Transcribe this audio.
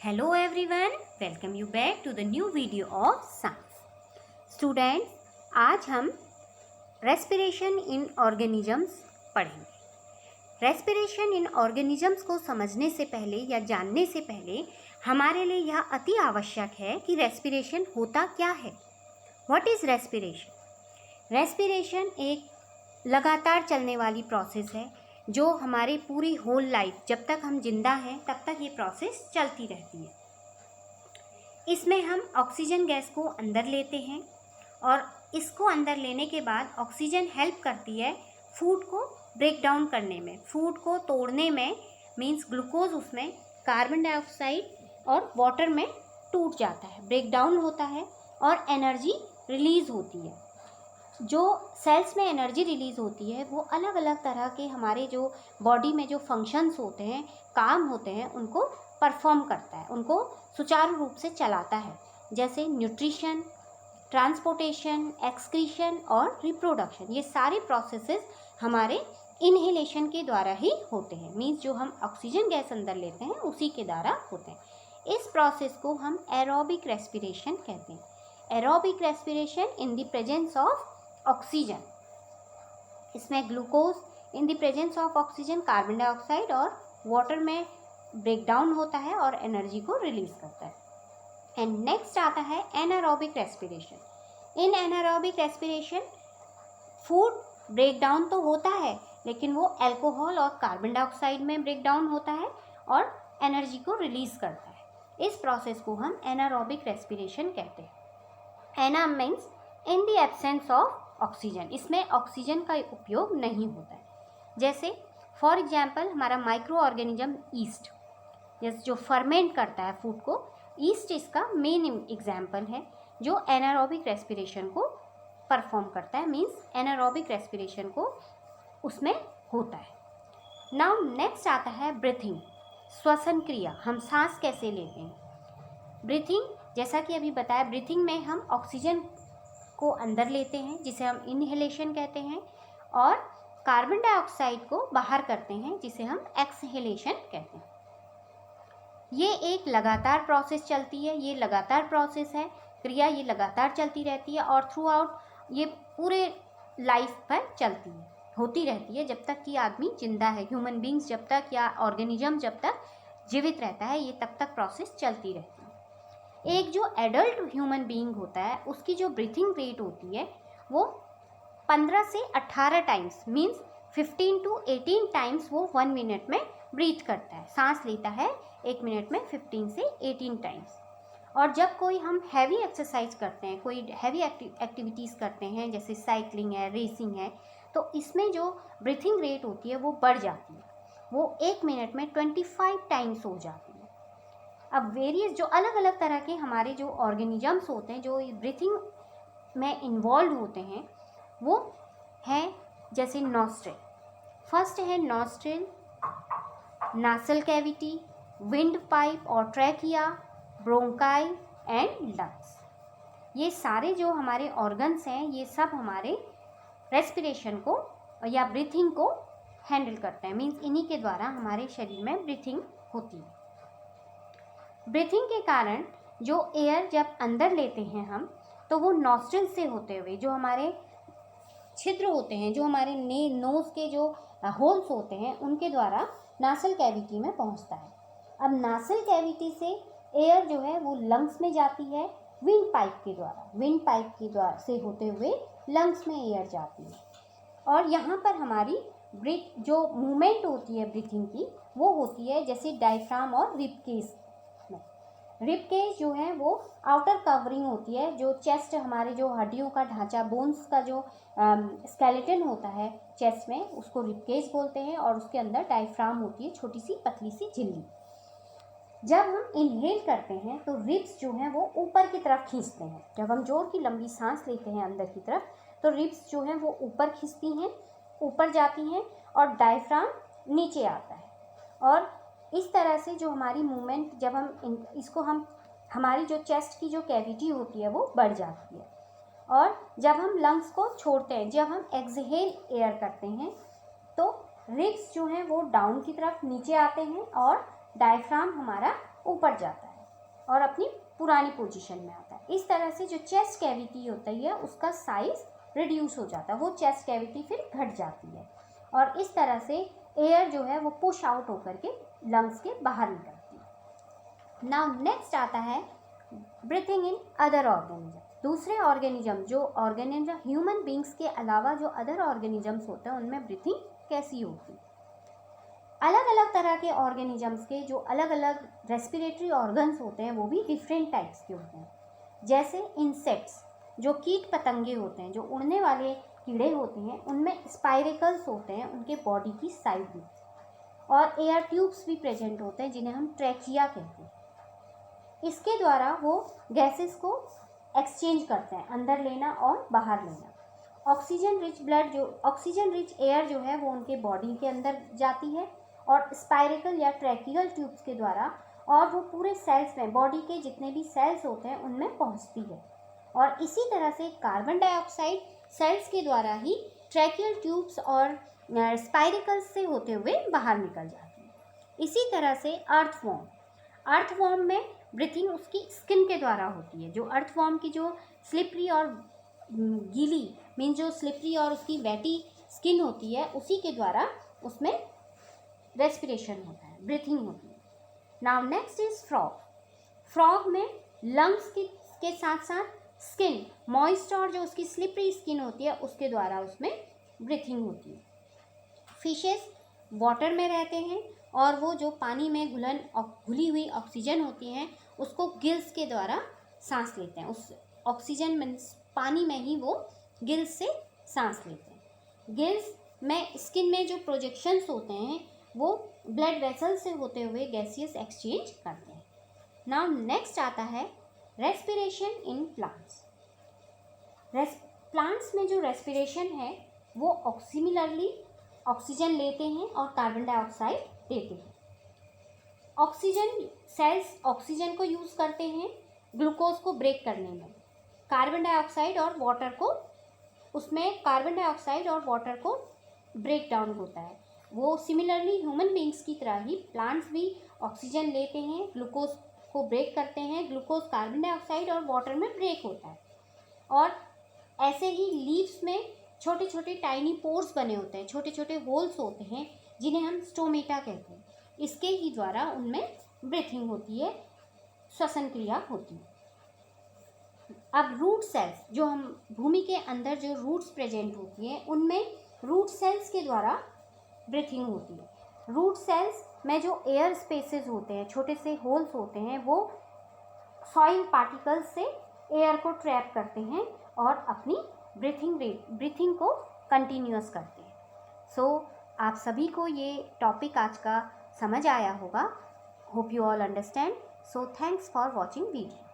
Hello everyone, welcome you back to the new video of science. Students, आज हम respiration in organisms पढ़ेंगे। Respiration in organisms को समझने से पहले या जानने से पहले हमारे लिए यह अति आवश्यक है कि रेस्पिरेशन होता क्या है। What is respiration? रेस्पिरेशन एक लगातार चलने वाली प्रोसेस है जो हमारी पूरी होल लाइफ, जब तक हम जिंदा हैं तब तक ये प्रोसेस चलती रहती है। इसमें हम ऑक्सीजन गैस को अंदर लेते हैं और इसको अंदर लेने के बाद ऑक्सीजन हेल्प करती है फूड को ब्रेक डाउन करने में, फूड को तोड़ने में। मीन्स ग्लूकोज उसमें कार्बन डाइऑक्साइड और वाटर में टूट जाता है, ब्रेक डाउन होता है और एनर्जी रिलीज़ होती है। जो सेल्स में एनर्जी रिलीज़ होती है वो अलग अलग तरह के हमारे जो बॉडी में जो फंक्शंस होते हैं, काम होते हैं, उनको परफॉर्म करता है, उनको सुचारू रूप से चलाता है। जैसे न्यूट्रिशन, ट्रांसपोर्टेशन, एक्सक्रीशन और रिप्रोडक्शन। ये सारे प्रोसेसेस हमारे इनहेलेशन के द्वारा ही होते हैं। मीन्स जो हम ऑक्सीजन गैस अंदर लेते हैं उसी के द्वारा होते हैं। इस प्रोसेस को हम एरोबिक रेस्पिरेशन कहते हैं। Aerobic respiration in the presence of oxygen. इसमें glucose in the presence of oxygen, carbon dioxide और वाटर में ब्रेक डाउन होता है और एनर्जी को रिलीज करता है। एंड नेक्स्ट आता है anaerobic respiration. In anaerobic respiration food break down तो होता है लेकिन वो अल्कोहल और कार्बन डाइऑक्साइड में ब्रेक डाउन होता है और एनर्जी को रिलीज करता है। इस प्रोसेस को हम एनारोबिक रेस्पिरेशन कहते हैं। Ana means in the absence of oxygen. इसमें ऑक्सीजन का उपयोग नहीं होता है। जैसे फॉर एग्जांपल हमारा माइक्रो ऑर्गेनिज्म ईस्ट, जैसे जो फर्मेंट करता है फूड को, ईस्ट इसका मेन एग्जांपल है जो एनारोबिक रेस्पिरेशन को परफॉर्म करता है। मीन्स एनारोबिक रेस्पिरेशन को उसमें होता है। नाउ नेक्स्ट आता है ब्रीथिंग, श्वसन क्रिया। हम सांस कैसे लेते हैं। ब्रीथिंग, जैसा कि अभी बताया, ब्रीथिंग में हम ऑक्सीजन को अंदर लेते हैं जिसे हम इनहेलेशन कहते हैं और कार्बन डाइऑक्साइड को बाहर करते हैं जिसे हम एक्सहेलेशन कहते हैं। ये एक लगातार प्रोसेस चलती है, ये लगातार प्रोसेस है, क्रिया ये लगातार चलती रहती है और थ्रू आउट ये पूरे लाइफ पर चलती है, होती रहती है जब तक कि आदमी जिंदा है। ह्यूमन बींग्स जब तक या ऑर्गेनिज्म जब तक जीवित रहता है ये तब तक प्रोसेस चलती रहती है। एक जो एडल्ट ह्यूमन बीइंग होता है उसकी जो ब्रीथिंग रेट होती है वो 15 से 18 टाइम्स, मीन्स 15 to 18 टाइम्स वो 1 मिनट में ब्रीथ करता है, सांस लेता है 1 मिनट में 15 से 18 टाइम्स। और जब कोई हम हैवी एक्सरसाइज करते हैं, कोई हैवी एक्टिविटीज़ करते हैं जैसे साइकिलिंग है, रेसिंग है, तो इसमें जो ब्रीथिंग रेट होती है वो बढ़ जाती है, वो 1 मिनट में 25 टाइम्स हो जाती है। अब वेरियस जो अलग अलग तरह के हमारे जो ऑर्गेनिजम्स होते हैं जो ब्रीथिंग में इन्वॉल्व होते हैं वो हैं जैसे नॉस्ट्रिल। फर्स्ट है nostril, nasal cavity, wind pipe और ट्रैकिया, ब्रोंकाई एंड लंग्स। ये सारे जो हमारे ऑर्गन्स हैं ये सब हमारे रेस्पिरेशन को या ब्रीथिंग को हैंडल करते हैं। मीन्स इन्हीं के द्वारा हमारे शरीर में ब्रीथिंग होती है। ब्रीथिंग के कारण जो एयर जब अंदर लेते हैं हम तो वो नॉस्ट्रिल से होते हुए जो हमारे छिद्र होते हैं, जो हमारे नोज़ के जो होल्स होते हैं उनके द्वारा नासल कैविटी में पहुंचता है। अब नासल कैविटी से एयर जो है वो लंग्स में जाती है विंड पाइप के द्वारा, विंड पाइप के द्वारा से होते हुए लंग्स में एयर जाती है। और यहाँ पर हमारी ब्रीथ जो मूवमेंट होती है ब्रीथिंग की वो होती है जैसे डायफ्राम और रिब केस में। रिब केज जो है वो आउटर कवरिंग होती है, जो चेस्ट हमारे जो हड्डियों का ढांचा, बोन्स का जो स्केलेटन होता है चेस्ट में, उसको रिब केज बोलते हैं और उसके अंदर डायफ्राम होती है, छोटी सी पतली सी झिल्ली। जब हम इनहेल करते हैं तो रिब्स जो हैं वो ऊपर की तरफ खींचते हैं। जब हम जोर की लंबी सांस लेते हैं अंदर की तरफ तो रिब्स जो हैं वो ऊपर खींचती हैं, ऊपर जाती हैं और डायफ्राम नीचे आता है। और इस तरह से जो हमारी मूवमेंट, जब हम इसको हम हमारी जो चेस्ट की जो कैविटी होती है वो बढ़ जाती है। और जब हम लंग्स को छोड़ते हैं, जब हम एक्सहेल एयर करते हैं तो रिब्स जो हैं वो डाउन की तरफ नीचे आते हैं और डायफ्राम हमारा ऊपर जाता है। और अपनी पुरानी पोजीशन में आता है। इस तरह से जो चेस्ट कैविटी होती है उसका साइज रिड्यूस हो जाता है, वो चेस्ट कैविटी फिर घट जाती है और इस तरह से एयर जो है वो पुश आउट होकर के लंग्स के बाहर निकलती है। नाउ नेक्स्ट आता है ब्रीथिंग इन अदर ऑर्गेनिज्म। दूसरे ऑर्गेनिज्म, जो ऑर्गेनिज्म ह्यूमन बींग्स के अलावा जो अदर ऑर्गेनिजम्स होते हैं उनमें ब्रीथिंग कैसी होती है। अलग अलग तरह के ऑर्गेनिजम्स के जो अलग अलग रेस्पिरेटरी ऑर्गन्स होते हैं वो भी डिफरेंट टाइप्स के होते हैं। जैसे इंसेक्ट्स, जो कीट पतंगे होते हैं, जो उड़ने वाले कीड़े होते हैं, उनमें स्पाइरेकल्स होते हैं उनके बॉडी की साइड में, और एयर ट्यूब्स भी प्रेजेंट होते हैं जिन्हें हम ट्रैकिया कहते हैं। इसके द्वारा वो गैसेस को एक्सचेंज करते हैं, अंदर लेना और बाहर लेना। ऑक्सीजन रिच ब्लड, जो ऑक्सीजन रिच एयर जो है वो उनके बॉडी के अंदर जाती है और स्पाइरेकल या ट्रैकियल ट्यूब्स के द्वारा, और वो पूरे सेल्स में, बॉडी के जितने भी सेल्स होते हैं उनमें पहुंचती है। और इसी तरह से कार्बन डाइऑक्साइड सेल्स के द्वारा ही ट्रैकियल ट्यूब्स और स्पाइरेकल्स से होते हुए बाहर निकल जाती है। इसी तरह से अर्थवॉर्म में ब्रीथिंग उसकी स्किन के द्वारा होती है। जो अर्थवॉर्म की जो स्लिपरी और गीली मीन जो स्लिपरी और उसकी वेटी स्किन होती है उसी के द्वारा उसमें रेस्पिरेशन होता है, ब्रीथिंग होती है। नाउ नेक्स्ट इज फ्रॉग में लंग्स के साथ साथ स्किन, मॉइस्ट और जो उसकी स्लिपरी स्किन होती है उसके द्वारा उसमें ब्रीथिंग होती है। फिशेस वाटर में रहते हैं और वो जो पानी में घुली हुई ऑक्सीजन होती हैं उसको गिल्स के द्वारा सांस लेते हैं। उस ऑक्सीजन मीन्स पानी में ही वो गिल्स से सांस लेते हैं। गिल्स में स्किन में जो प्रोजेक्शंस होते हैं वो ब्लड वेसल से होते हुए गैसियस एक्सचेंज करते हैं। नाउ नेक्स्ट आता है रेस्पिरेशन इन प्लांट्स। प्लांट्स में जो रेस्पिरेशन है वो सिमिलरली ऑक्सीजन लेते हैं और कार्बन डाइऑक्साइड देते हैं। सेल्स ऑक्सीजन को यूज़ करते हैं ग्लूकोज को ब्रेक करने में। कार्बन डाइऑक्साइड और वाटर को ब्रेक डाउन होता है। वो सिमिलरली ह्यूमन बींग्स की तरह ही प्लांट्स भी ऑक्सीजन लेते हैं, ग्लूकोज को ब्रेक करते हैं, ग्लूकोज कार्बन डाइऑक्साइड और वाटर में ब्रेक होता है। और ऐसे ही लीव्स में छोटे छोटे टाइनी पोर्स बने होते हैं, छोटे छोटे होल्स होते हैं जिन्हें हम स्टोमेटा कहते हैं। इसके ही द्वारा उनमें ब्रीथिंग होती है, श्वसन क्रिया होती है। अब रूट सेल्स, जो हम भूमि के अंदर जो रूट्स प्रेजेंट होती हैं उनमें रूट सेल्स के द्वारा ब्रीथिंग होती है। रूट सेल्स में जो एयर स्पेसेस होते हैं, छोटे से होल्स होते हैं, वो सॉइल पार्टिकल्स से एयर को ट्रैप करते हैं और अपनी ब्रीथिंग को कंटिन्यूअस करते हैं। सो आप सभी को ये टॉपिक आज का समझ आया होगा। Hope you all understand. So thanks for watching video.